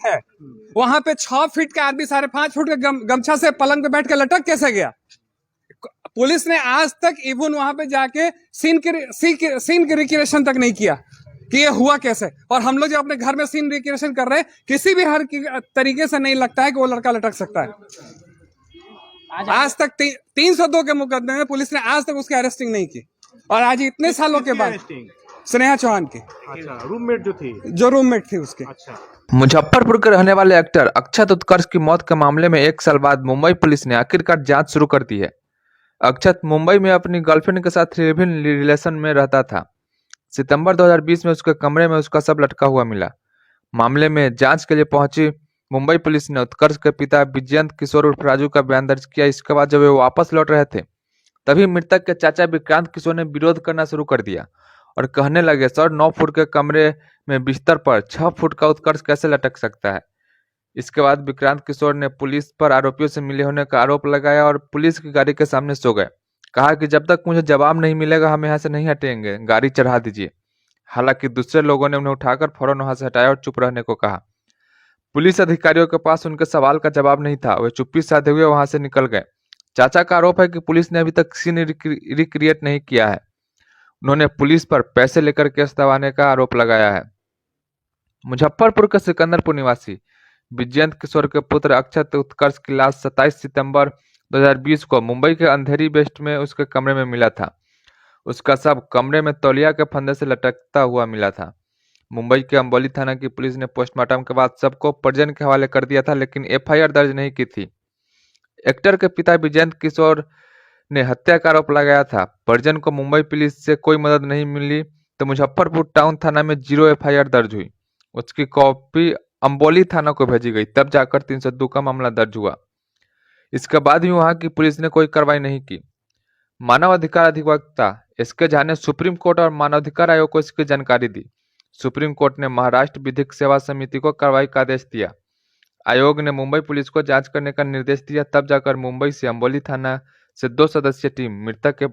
है। वहां पे 6 फीट का आदमी 5.5 फुट के गमछा से पलंग पे बैठ के लटक कैसे गया? पुलिस ने आज तक इवन वहां पे जाके सीन की रिक्रिएशन तक नहीं किया कि ये हुआ कैसे। और हम लोग जो अपने घर में सीन रिक्रिएशन कर रहे हैं, किसी भी हर तरीके से नहीं लगता है कि वो लड़का लटक सकता है। आज तक 302 के मुकदमे में पुलिस ने आज तक उसकी अरेस्टिंग नहीं की। और आज इतने सालों के बाद स्नेहा चौहान की जो रूममेट थी उसके। मुजफ्फरपुर के रहने वाले एक्टर अक्षत उत्कर्ष की मौत के मामले में 1 साल बाद मुंबई पुलिस ने आखिरकार जांच शुरू कर दी है। अक्षत मुंबई में अपनी गर्लफ्रेंड के साथ लिव-इन रिलेशन में रहता था। सितंबर 2020 में उसके कमरे में उसका शव लटका हुआ मिला। मामले में जांच के लिए पहुंची मुंबई पुलिस ने उत्कर्ष के पिता विजयंत किशोर उर्फ राजू का बयान दर्ज किया। इसके बाद जब वे वापस लौट रहे थे, तभी मृतक के चाचा विक्रांत किशोर ने विरोध करना शुरू कर दिया और कहने लगे, सर 9 फुट के कमरे में बिस्तर पर 6 फुट का उत्कर्ष कैसे लटक सकता है। इसके बाद विक्रांत किशोर ने पुलिस पर आरोपियों से मिले होने का आरोप लगाया और पुलिस की गाड़ी के सामने सो गए। कहा कि जब तक मुझे जवाब नहीं मिलेगा हम यहाँ से नहीं हटेंगे, गाड़ी चढ़ा दीजिए। हालांकि दूसरे लोगों ने उन्हें उठाकर फौरन वहां से हटाया और चुप रहने को कहा। पुलिस अधिकारियों के पास उनके सवाल का जवाब नहीं था, वे चुप्पी साधे हुए वहां से निकल गए। चाचा का आरोप है कि पुलिस ने अभी तक सीन रिक्रिएट नहीं किया है। उन्होंने पुलिस पर पैसे लेकर केस दबाने का आरोप लगाया है। मुजफ्फरपुर के सिकंदरपुर निवासी विजयंत किशोर के पुत्र अक्षत उत्कर्ष की लाश 27 सितंबर 2020 को मुंबई के अंधेरी वेस्ट में उसके कमरे में मिला था। उसका शव कमरे में तौलिया के फंदे से लटकता हुआ मिला था। मुंबई के अंबोली थाना की पुलिस ने पोस्टमार्टम के बाद शव को परिजन के हवाले कर दिया था, लेकिन एफआईआर दर्ज नहीं की थी। एक्टर के पिता विजयंत किशोर ने हत्या का आरोप लगाया था। परिजन को मुंबई पुलिस से कोई मदद नहीं मिली तो मुजफ्फरपुर टाउन थाना में 0 एफआईआर दर्ज हुई। उसकी कॉपी अंबोली थाना को भेजी गई, तब जाकर 302 का मामला दर्ज हुआ। इसके बाद भी वहां की पुलिस ने कोई कार्रवाई नहीं की। मानवाधिकार अधिवक्ता एसके झा ने सुप्रीम कोर्ट और मानवाधिकार आयोग को इसकी जानकारी दी। सुप्रीम कोर्ट ने महाराष्ट्र विधिक सेवा समिति को कार्रवाई का आदेश दिया। आयोग ने मुंबई पुलिस को जांच करने का निर्देश दिया, तब जाकर मुंबई से अंबोली थाना से 2 सदस्यीय टीम मृतक के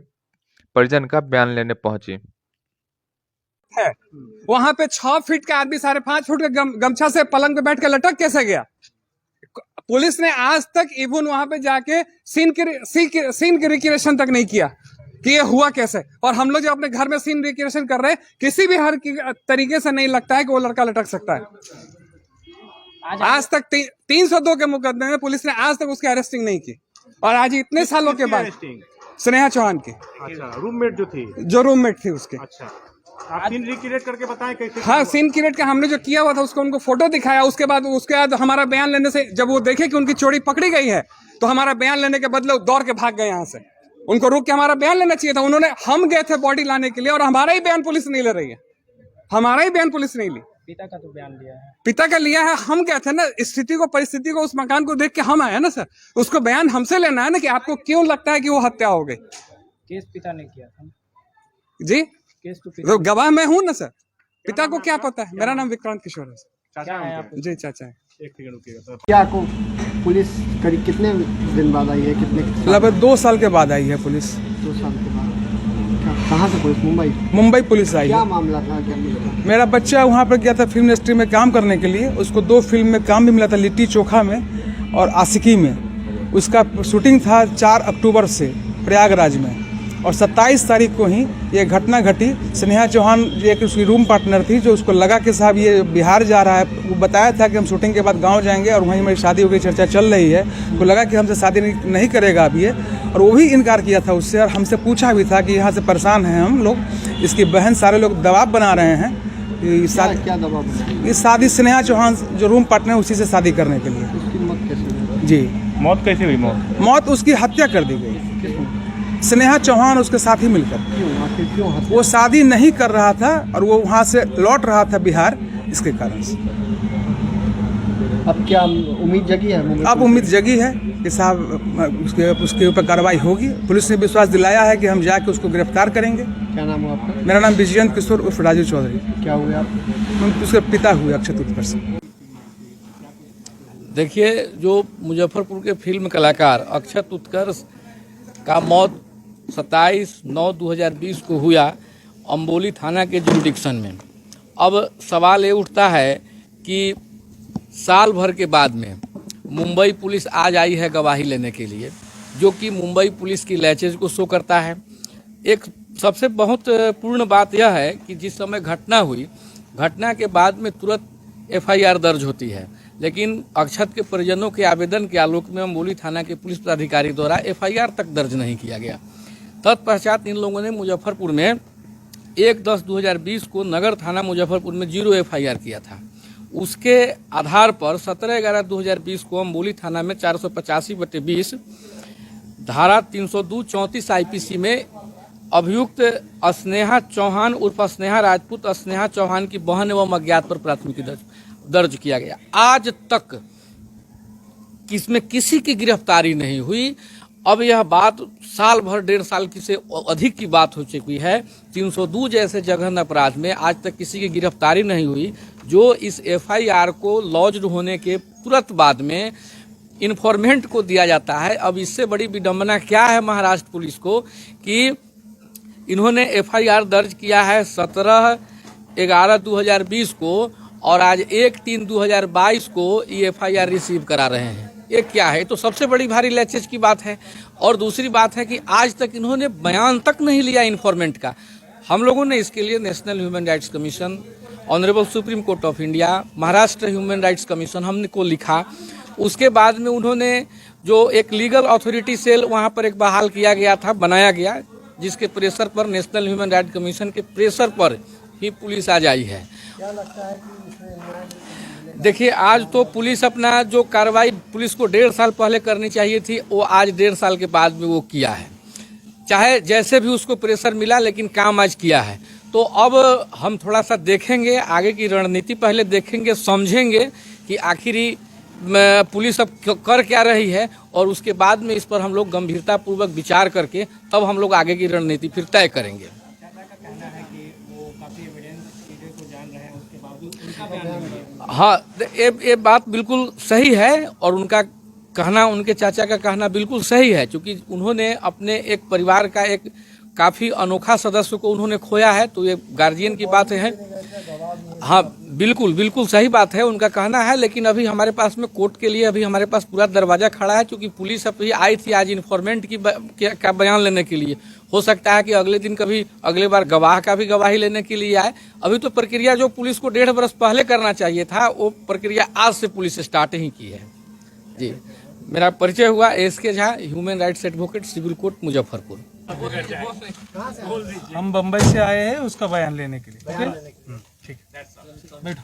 परिजन का बयान लेने पहुंची है। वहां पे 6 फीट का आदमी 5.5 फुट के गमछा से पलंग पे बैठ के लटक कैसे गया? पुलिस ने आज तक इवन वहां पे जाके सीन की रिक्रिएशन तक नहीं किया कि ये हुआ कैसे। और हम लोग जो अपने घर में सीन रिक्रिएशन कर रहे हैं, किसी भी हर तरीके से नहीं लगता है कि वो लड़का लटक सकता है। आज तक 302 के मुकदमे में पुलिस ने आज तक उसकी अरेस्टिंग नहीं की। और आज इतने सालों के बाद स्नेहा चौहान की जो रूममेट थी उसके। आप सीन रिक्रिएट करके बताएं कैसे? हाँ, सीन क्रिएट का हमने जो किया हुआ था उसको उनको फोटो दिखाया। उसके बाद हमारा बयान लेने से जब वो देखे कि उनकी चोरी पकड़ी गई है, तो हमारा बयान लेने के बदले दौड़ के भाग गए यहाँ से। उनको रोक के हमारा बयान लेना चाहिए था। हम गए थे बॉडी लाने के लिए और हमारा ही बयान पुलिस नहीं ले रही है। हमारा ही बयान पुलिस नहीं ली। पिता का तो बयान लिया है। पिता का लिया है। हम गए थे ना, स्थिति को, परिस्थिति को, उस मकान को देख के हम आए ना सर। उसको बयान हमसे लेना है ना कि आपको क्यों लगता है कि वो हत्या हो गई। केस पिता ने किया था जी, केस गवाह मैं हूँ ना सर। पिता को क्या पता है? मेरा नाम विक्रांत किशोर है। चाचा है आप? जी चाचा है। एक सेकंड रुकिएगा। क्या को पुलिस करीब कितने दिन बाद आई है? कितने लगभग 2 साल के बाद आई है पुलिस। 2 साल के बाद। कहाँ से पुलिस? मुंबई पुलिस आई। क्या मामला था? क्या मिला? मेरा बच्चा वहाँ पर गया था फिल्म इंडस्ट्री में काम करने के लिए। उसको 2 फिल्म में काम भी मिला था, लिट्टी चोखा में और आशिकी में। उसका शूटिंग था 4 अक्टूबर से प्रयागराज में और 27 तारीख को ही ये घटना घटी। स्नेहा चौहान एक उसकी रूम पार्टनर थी, जो उसको लगा कि साहब ये बिहार जा रहा है। वो बताया था कि हम शूटिंग के बाद गांव जाएंगे और वहीं मेरी शादी हो गई, चर्चा चल रही है। तो लगा कि हमसे शादी नहीं करेगा अब ये, और वो भी इनकार किया था उससे। और हमसे पूछा भी था कि यहाँ से परेशान हैं हम लोग, इसकी बहन, सारे लोग दबाव बना रहे हैं। क्या दबाव? इस शादी स्नेहा चौहान जो रूम पार्टनर उसी से शादी करने के लिए। उसकी मौत कैसे हुई? जी, मौत कैसे हुई? मौत उसकी हत्या कर दी गई। स्नेहा चौहान उसके साथ ही मिलकर। क्यों? वो शादी नहीं कर रहा था और वो वहाँ से लौट रहा था बिहार, इसके कारण से। अब क्या उम्मीद जगी है? अब उम्मीद जगी है कि साहब उसके ऊपर कार्रवाई होगी। पुलिस ने विश्वास दिलाया है कि हम जाके उसको गिरफ्तार करेंगे। क्या नाम है आपका? मेरा नाम विजयंत किशोर उर्फ राजू चौधरी। क्या हुए आप? उसके पिता हुए अक्षत उत्कर्ष। देखिए, जो मुजफ्फरपुर के फिल्म कलाकार अक्षत उत्कर्ष का मौत 27/9/2020 को हुआ अंबोली थाना के जुरिडिक्शन में। अब सवाल ये उठता है कि साल भर के बाद में मुंबई पुलिस आज आई है गवाही लेने के लिए, जो कि मुंबई पुलिस की लैचेज को शो करता है। एक सबसे बहुत पूर्ण बात यह है कि जिस समय घटना हुई, घटना के बाद में तुरंत एफआईआर दर्ज होती है, लेकिन अक्षत के परिजनों के आवेदन के आलोक में अम्बोली थाना के पुलिस पदाधिकारी द्वारा एफआईआर तक दर्ज नहीं किया गया। तत्पश्चात इन लोगों ने मुजफ्फरपुर में 1/10/2020 को नगर थाना मुजफ्फरपुर में 0 एफआईआर किया था। उसके आधार पर 17/11/2020 को अम्बोली थाना में 485/20 धारा 302-34 आईपीसी में अभियुक्त स्नेहा चौहान उर्फ स्नेहा राजपूत स्नेहा चौहान की बहन एवं अज्ञात पर प्राथमिकी दर्ज किया गया। आज तक इसमें किसी की गिरफ्तारी नहीं हुई। अब यह बात साल भर 1.5 साल की से अधिक की बात हो चुकी है। 302 जैसे जघन्य अपराध में आज तक किसी की गिरफ्तारी नहीं हुई, जो इस एफआईआर को लॉज्ड होने के तुरंत बाद में इन्फॉर्मेंट को दिया जाता है। अब इससे बड़ी विडंबना क्या है महाराष्ट्र पुलिस को कि इन्होंने एफआईआर दर्ज किया है 17/11/2020 को और आज 1/3/2022 को ये एफआईआर रिसीव करा रहे हैं। ये क्या है? तो सबसे बड़ी भारी लैचेज की बात है। और दूसरी बात है कि आज तक इन्होंने बयान तक नहीं लिया इन्फॉर्मेंट का। हम लोगों ने इसके लिए national human rights commission, honourable supreme court of India, Maharashtra human rights commission हमने को लिखा। उसके बाद में उन्होंने जो एक लीगल अथॉरिटी सेल वहाँ पर एक बहाल किया गया था, बनाया गया, जिसके प्रेशर पर, नेशनल ह्यूमन राइट्स कमीशन के प्रेशर पर ही पुलिस आज आई है। देखिए, आज तो पुलिस अपना जो कार्रवाई पुलिस को 1.5 साल पहले करनी चाहिए थी, वो आज 1.5 साल के बाद में वो किया है। चाहे जैसे भी उसको प्रेशर मिला, लेकिन काम आज किया है। तो अब हम थोड़ा सा देखेंगे, आगे की रणनीति पहले देखेंगे, समझेंगे कि आखिर पुलिस अब कर क्या रही है, और उसके बाद में इस पर हम लोग गंभीरतापूर्वक विचार करके तब हम लोग आगे की रणनीति फिर तय करेंगे। हाँ, ये बात बिल्कुल सही है और उनका कहना, उनके चाचा का कहना बिल्कुल सही है, क्योंकि उन्होंने अपने एक परिवार का एक काफ़ी अनोखा सदस्य को उन्होंने खोया है। तो ये गार्जियन की बात है। हाँ, बिल्कुल बिल्कुल सही बात है, उनका कहना है। लेकिन अभी हमारे पास में कोर्ट के लिए अभी हमारे पास पूरा दरवाजा खड़ा है, क्योंकि पुलिस अभी आई थी आज इन्फॉर्मेंट का बयान लेने के लिए। हो सकता है कि अगले दिन कभी अगले बार गवाह का भी गवाही लेने के लिए आए। अभी तो प्रक्रिया जो पुलिस को 1.5 बरस पहले करना चाहिए था, वो प्रक्रिया आज से पुलिस स्टार्ट ही की है। जी, मेरा परिचय हुआ SK Jha, human rights advocate, civil court, Muzaffarpur. हम बम्बई से आए हैं उसका बयान लेने के लिए। ठीक है, बैठो।